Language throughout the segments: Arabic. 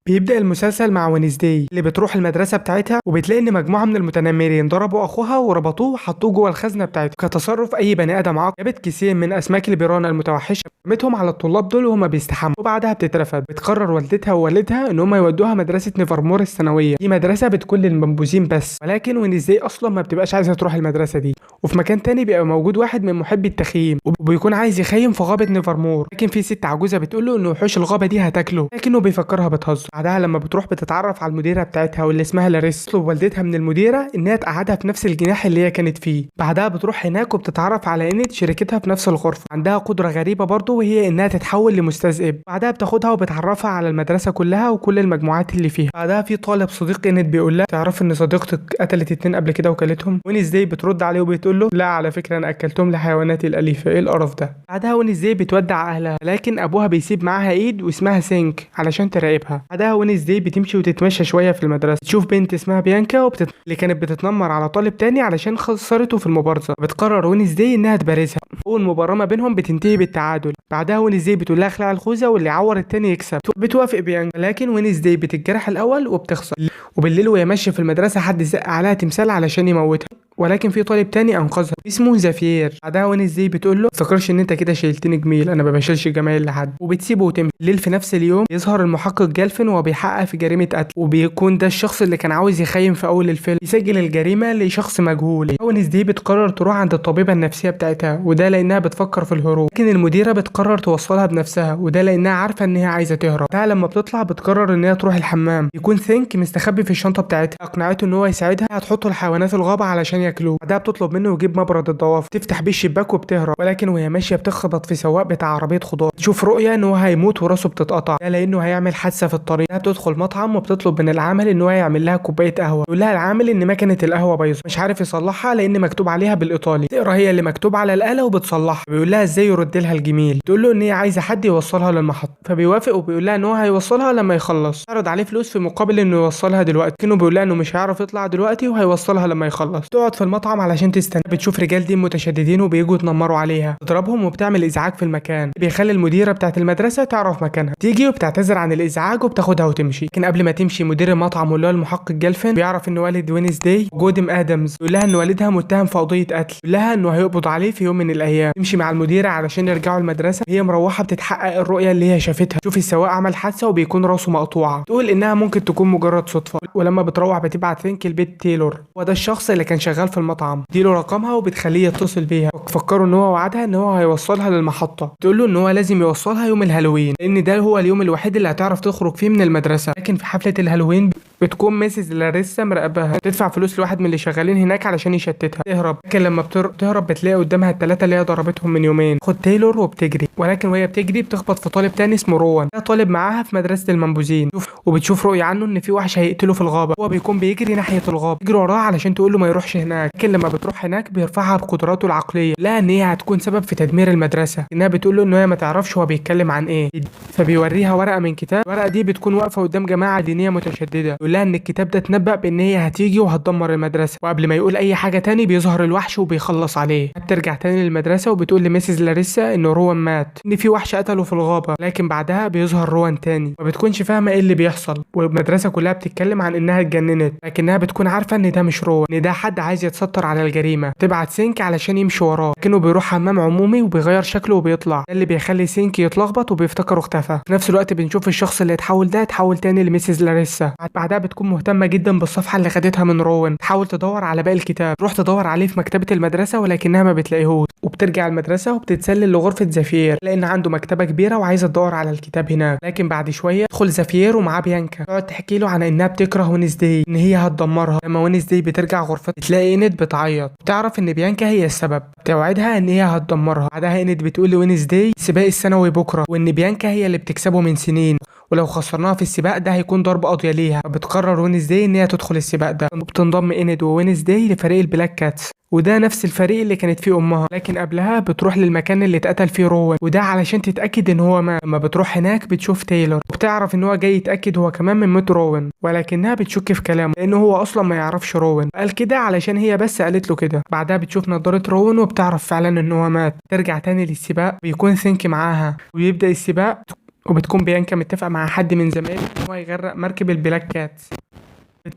بيبدأ المسلسل مع وينزداي اللي بتروح المدرسة بتاعتها وبتلاقي إن مجموعة من المتنمرين ضربوا أخوها وربطوه وحطوه جوه الخزنة بتاعته كتصرف أي بني آدم عاقل. جابت كيسين من أسماك البيرانا المتوحشة رمتهم على الطلاب دول وهما بيستحموا وبعدها بتترفد. بتقرر والدتها ووالدها إن هما يودوها مدرسة نيفرمور الثانوية. دي مدرسة بتكون للمنبوذين بس، ولكن وينزداي أصلا ما بتبقاش عايزة تروح المدرسة دي. وفي مكان تاني بيبقى موجود واحد من محبي التخييم وبيكون عايز يخيم في غابة نيفرمور، لكن في ست عجوزة بتقول له إن وحوش الغابة دي هتاكله، لكنه بيفكرها بتهزر. بعدها لما بتروح بتتعرف على المديره بتاعتها واللي اسمها لاريس. تطلب والدتها من المديره انها تقعدها في نفس الجناح اللي هي كانت فيه. بعدها بتروح هناك وبتتعرف على انت شريكتها في نفس الغرفه، عندها قدره غريبه برضه وهي انها تتحول لمستذئب. بعدها بتاخدها وبتعرفها على المدرسه كلها وكل المجموعات اللي فيها. بعدها في طالب صديق انت بيقول لها تعرف ان صديقتك قتلت اتنين قبل كده وكلتهم. وينزداي بترد عليه وبتقول له لا على فكره انا اكلتهم لحيواناتي الاليفه، ايه القرف ده. بعدها وينزداي بتودع اهلها، لكن ابوها بيسيب معاها ايد واسمها سينك علشان تراقبها. بعدها وينزداي بتمشي وتتمشى شويه في المدرسه، تشوف بنت اسمها بيانكا اللي كانت بتتنمر على طالب تاني علشان خسرته في المبارزه. بتقرر وينزداي انها تبارزها. اول مباراه ما بينهم بتنتهي بالتعادل. بعدها وينزداي بتقول لها اخلع الخوذه واللي يعور التاني يكسب. بتوافق بيانكا، لكن وينزداي بتتجرح الاول وبتخسر. وبالليل وهي ماشيه في المدرسه حد زق عليها تمثال علشان يموتها، ولكن في طالب تاني انقذها اسمه زافير. بعدها وينزداي بتقول له ما تفكرش ان انت كده شيلتني جميل، انا ما بشيلش جمايل لحد، وبتسيبه وتمشي. الليل في نفس اليوم يظهر المحقق جالفن وهو بيحقق في جريمه قتل، وبيكون ده الشخص اللي كان عاوز يخيم في اول الفيلم. يسجل الجريمه لشخص مجهول. وينزداي بتقرر تروح عند الطبيبه النفسيه بتاعتها، وده لانها بتفكر في الهروب، لكن المديره بتقرر توصلها بنفسها، وده لانها عارفه ان هي عايزه تهرب. بعدها لما بتطلع بتقرر ان هي تروح الحمام. يكون ثينك مستخبي في الشنطه بتاعتها، اقنعته ان هو يساعدها هتحطه لحيوانات الغابه علشان ياكلوه. بعدها بتطلب منه يجيب مبرد الضوافر، تفتح بيه الشباك وبتهرب، ولكن وهي ماشيه بتخبط في سواق بتاع عربيه خضار. تشوف رؤيه ان هو هيموت وراسه بتتقطع، ده لانه هيعمل حادثه في الطريق. بتدخل مطعم وبتطلب من العامل ان هو يعمل لها كوبايه قهوه. يقول لها العامل ان مكنه القهوه بايظه مش عارف يصلحها لان مكتوب عليها بالايطالي. تقرا هي اللي مكتوب على الاله وبتصلحها. بيقول لها ازاي يرد لها الجميل. تقول له ان هي عايزه حد يوصلها للمحطه، فبيوافق وبيقول لها ان هو هيوصلها لما يخلص. تعرض عليه فلوس في مقابل انه يوصلها دلوقتي، لكنه بيقول لها انه مش هيعرف يطلع دلوقتي وهيوصلها لما يخلص. تقعد في المطعم علشان تستنى. بتشوف رجال دين متشددين وبيجوا يتنمروا عليها، تضربهم وبتعمل ازعاج في المكان. بيخلي المديره بتاعت المدرسه تعرف مكانها، تيجي وبتعتذر عن الازعاج وبتاخدها وتمشي. لكن قبل ما تمشي مدير المطعم واللي هو المحقق جالفن بيعرف ان والد وينزداي جودم ادمز. يقول لها ان والدها متهم في قضيه قتل، يقول لها انه هيقبض عليه في يوم من الايام. تمشي مع المديره علشان يرجعوا المدرسه. هي مروحه بتتحقق الرؤيه اللي هي شافتها، تشوف السواق عمل حادثه وبيكون راسه مقطوعه. تقول انها ممكن تكون مجرد صدفه. ولما بتروح بتبعت ثينك البيت تايلور، وده الشخص اللي كان شغال في المطعم. اديله رقمها وبتخليه يتصل بيها. فكروا ان هو وعدها ان هو هيوصلها للمحطه. تقول له ان هو لازم يوصلها يوم الهالوين لان ده هو اليوم الوحيد اللي هتعرف تخرج فيه من المدرسه. لكن في حفله الهالوين بتكون ميسيس لاريسا مراقباها، تدفع فلوس لواحد من اللي شغالين هناك علشان يشتتها. تهرب، لكن لما تهرب بتلاقي قدامها الثلاثه اللي هي ضربتهم من يومين. خد تايلور وبتجري، ولكن وهي بتجري بتخبط في طالب تاني اسمه روان. ده طالب معاها في مدرسه المنبوذين. وبتشوف رؤيه عنه ان في وحش هيقتله في الغابه. هو بيكون بيجري ناحيه الغابه، تجري وراه علشان تقول له ما يروحش هناك. لكن لما بتروح هناك بيرفعها بقدراته العقليه، لا ان هي هتكون سبب في تدمير المدرسه. انها بتقول له ان هي ما تعرفش هو بيتكلم عن ايه. فبيوريها ورقه من كتاب. الورقه دي بتكون واقفه قدام جماعه دينيه متشدده. يقول لها ان الكتاب ده اتنبأ بان هي هتيجي وهتدمر المدرسه، وقبل ما يقول اي حاجه تاني بيظهر الوحش وبيخلص عليه. بترجع تاني للمدرسه وبتقول لميسيس لاريسا ان روان مات، ان في وحش قتله في الغابه. لكن بعدها بيظهر روان تاني، ما بتكونش فاهمه ايه اللي بيحصل. والمدرسه كلها بتتكلم عن انها اتجننت، لكنها بتكون عارفه ان ده مش روان، ان ده حد عايز يتستر على الجريمه. تبعت سينك علشان يمشي وراه، لكنه بيروح حمام عمومي وبيغير شكله وبيطلع. ده اللي بيخلي سينك يتلخبط وبيفتكره اختفى. في نفس الوقت بنشوف الشخص اللي اتحول ده اتحول تاني لميسيس لاريسا. بعدها بتكون مهتمه جدا بالصفحه اللي خدتها من روان، تحاول تدور على باقي الكتاب. تروح تدور عليه في مكتبه المدرسه ولكنها ما بتلاقيهوش. وبترجع المدرسه وبتتسلل لغرفه زافير لان عنده مكتبه كبيره وعايزه تدور على الكتاب هناك. لكن بعد شويه تدخل زافير ومعاه بيانكا، تقعد تحكي له عن انها بتكره وينزداي، ان هي هتدمرها. لما وينزداي بترجع غرفتها بتلاقي انت بتعيط، بتعرف ان بيانكا هي السبب. توعدها ان هي هتدمرها. بعدها انت بتقول لوينزداي سباق الثانوي بكره، وان بيانكا هي اللي بتكسبه من سنين، ولو خسرناها في السباق ده هيكون ضرب قاضية ليها. فبتقرر وينزداي ان هي تدخل السباق ده، وبتنضم اند ووينزداي لفريق البلاك كاتس، وده نفس الفريق اللي كانت فيه امها. لكن قبلها بتروح للمكان اللي اتقتل فيه روان، وده علشان تتاكد ان هو مات. لما بتروح هناك بتشوف تايلور، وبتعرف ان هو جاي يتاكد هو كمان من موت روان، ولكنها بتشك في كلامه لانه هو اصلا ما يعرفش روان، قال كده علشان هي بس قالت له كده. بعدها بتشوف نضاره روان وبتعرف فعلا ان هو مات. ترجع تاني للسباق، بيكون ثينك معاها ويبدا السباق. وبتكون بيانكا متفقة مع حد من زمايله ان هو يغرق مركب البلاك كات،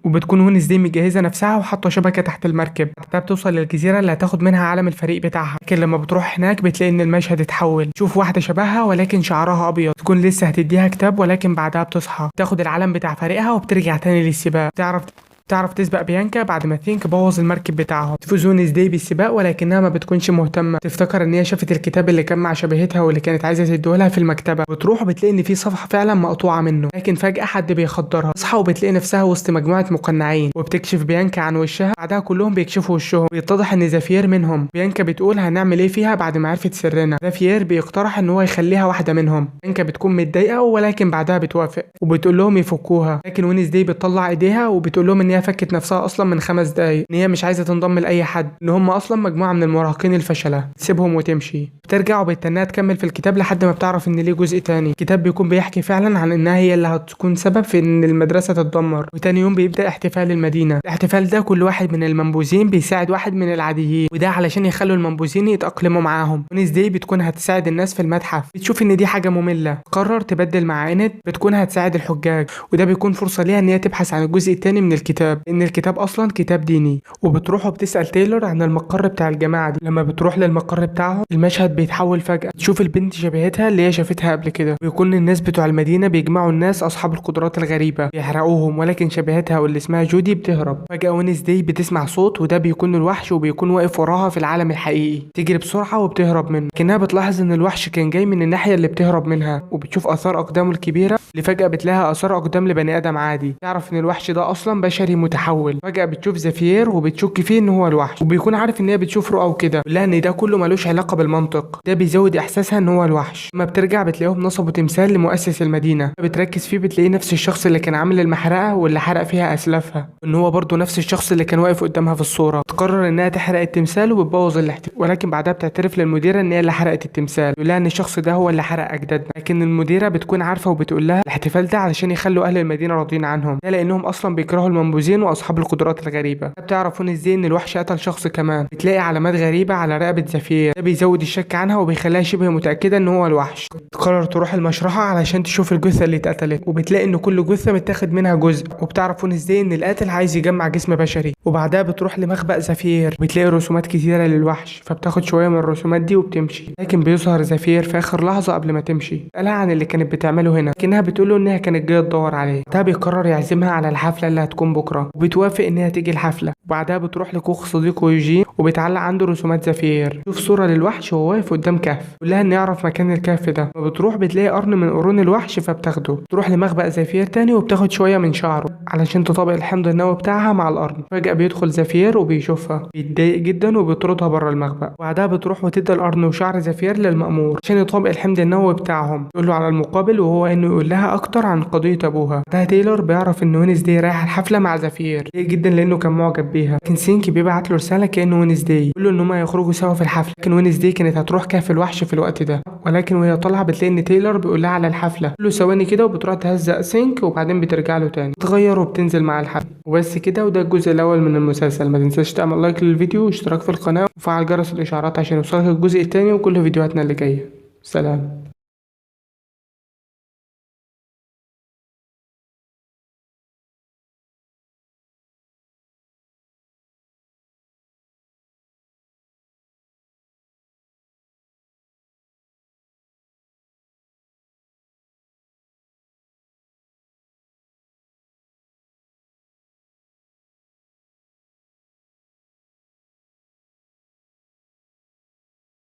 وبتكون وينزداي مجهزة نفسها وحاطة شبكة تحت المركب. بعدها بتوصل للجزيرة اللي هتاخد منها علم الفريق بتاعها، لكن لما بتروح هناك بتلاقي ان المشهد اتحول، تشوف واحدة شبهها ولكن شعرها ابيض، تكون لسه هتديها كتاب ولكن بعدها بتصحى تاخد العلم بتاع فريقها وبترجع تاني للسباق. تعرف تسبق بيانكا بعد ما ثينك بوظ المركب بتاعهم. تفوز وينزداي بالسباق ولكنها ما بتكونش مهتمه، تفتكر ان هي شافت الكتاب اللي كان مع شبيهتها واللي كانت عايزه تديهولها في المكتبه، بتروح وبتلاقي ان في صفحه فعلا مقطوعه منه، لكن فجاه حد بيخدرها، تصحى وبتلاقي نفسها وسط مجموعه مقنعين، وبتكشف بيانكا عن وشها. بعدها كلهم بيكشفوا وشهم، بيتضح ان زافير منهم. بيانكا بتقول هنعمل ايه فيها بعد ما عرفت سرنا. زافير بيقترح ان هو يخليها واحده منهم. بيانكا بتكون متضايقه ولكن بعدها بتوافق وبتقول لهم يفكوها، لكن وينزداي بتطلع ايديها وبتقول لهم ان هي فكت نفسها اصلا من 5 دقايق، ان هي مش عايزه تنضم لاي حد، ان هم اصلا مجموعه من المراهقين الفشله، تسيبهم وتمشي. بترجع وبتتناها تكمل في الكتاب لحد ما بتعرف ان ليه جزء تاني. الكتاب بيكون بيحكي فعلا عن انها هي اللي هتكون سبب في ان المدرسه تتدمر. وتاني يوم بيبدا احتفال المدينه. الاحتفال ده كل واحد من المنبوذين بيساعد واحد من العاديين، وده علشان يخلوا المنبوذين يتاقلموا معاهم. وينزداي بتكون هتساعد الناس في المتحف، بتشوف ان دي حاجه ممله، تقرر تبدل مع انت بتكون هتساعد الحجاج، وده بيكون فرصه ليها ان هي تبحث عن الجزء التاني من الكتاب، لان الكتاب اصلا كتاب ديني. وبتروح وبتسال تايلور عن المقر بتاع الجماعه دي. لما بتروح للمقر بتاعهم المشهد بيتحول فجاه، تشوف البنت شبيهتها اللي هي شافتها قبل كده، ويكون الناس بتوع المدينه بيجمعوا الناس اصحاب القدرات الغريبه بيحرقوهم، ولكن شبيهتها واللي اسمها جودي بتهرب. فجاه وينزداي بتسمع صوت، وده بيكون الوحش وبيكون واقف وراها في العالم الحقيقي، تجري بسرعه وبتهرب منه، لكنها بتلاحظ ان الوحش كان جاي من الناحيه اللي بتهرب منها، وبتشوف اثار اقدامه الكبيره اللي فجاه بتلاقيها اثار اقدام لبني ادم عادي. تعرف ان الوحش ده اصلا بشري متحول. فجاه بتشوف زافير وبتشك فيه ان هو الوحش، وبيكون عارف ان هي بتشوف رؤى وكده، لها ان ده كله ملوش علاقه بالمنطق، ده بيزود احساسها ان هو الوحش. لما بترجع بتلاقيهم نصبوا تمثال لمؤسس المدينه، بتركز فيه بتلاقيه نفس الشخص اللي كان عامل المحرقه واللي حرق فيها اسلافها، وان هو برضه نفس الشخص اللي كان واقف قدامها في الصوره. تقرر انها تحرق التمثال وبتبوظ الاحتفال، ولكن بعدها بتعترف للمديره ان هي اللي حرقت التمثال، تقول لها ان الشخص ده هو اللي حرق اجدادنا. لكن المديره بتكون عارفه وبتقول لها الاحتفال ده علشان يخلوا اهل المدينه راضيين عنهم، ده لانهم اصلا بيكرهوا المنبوذين واصحاب القدرات الغريبه. بتعرفون ازاي ان الوحش قتل شخص كمان. بتلاقي علامات غريبه على رقبه زافير، ده بيزود الشك عنها وبيخليها شبه متاكده ان هو الوحش. تقرر تروح المشرحه علشان تشوف الجثه اللي اتقتلت، وبتلاقي ان كل جثه متاخد منها جزء. وبتعرفون ازاي ان القاتل عايز يجمع جسم بشري. وبعدها بتروح لمخبأ زافير، بتلاقي رسومات كتيره للوحش، فبتاخد شويه من الرسومات دي وبتمشي. لكن بيظهر زافير في اخر لحظه قبل ما تمشي، قالها عن اللي كانت بتعمله هنا، لكنها بتقول له انها كانت جايه تدور عليه. ده بيقرر يعزمها على الحفله اللي هتكون بكره، وبتوافق انها تيجي الحفله. وبعدها بتروح لكوخ صديقه يوجين وبتعلق عنده رسومات زافير، شوف صوره للوحش وهو واقف قدام كهف، يقول لها ان يعرف مكان الكهف ده. وبتروح بتلاقي قرن من قرون الوحش فبتاخده. تروح لمخبأ زافير تاني وبتاخد شويه من شعره علشان تطابق الحمض النووي بتاعها مع القرن. فجأة بيدخل زافير وبيشوفها، بيتضايق جدا وبيطردها بره المخبأ. وبعدها بتروح وتدي القرن وشعر زافير للمأمور عشان يطابق الحمض النووي بتاعهم، تقول له على المقابل وهو انه يقول لها اكتر عن قضيه ابوها. ده تايلور بيعرف ان وينزداي رايح الحفله مع زافير جدا لانه كان معجب بيها، لكن سينك بيبعت له رساله كانه وينزداي يقول له ان هما يخرجوا سوا في الحفله. لكن وينزداي كانت هتروح كهف الوحش في الوقت ده، ولكن وهي طالعه بتلاقي ان تايلور بيقول لها على الحفله، تقول له ثواني كده وبتروح تهزق سينك وبعدين بترجع له تاني، تغير وبتنزل مع الحفله. وبس كده، وده الجزء الاول من المسلسل. ما تنساش تعمل لايك للفيديو واشتراك في القناه وفعل جرس الاشعارات عشان يوصلك الجزء التاني وكل فيديوهاتنا اللي جايه. سلام.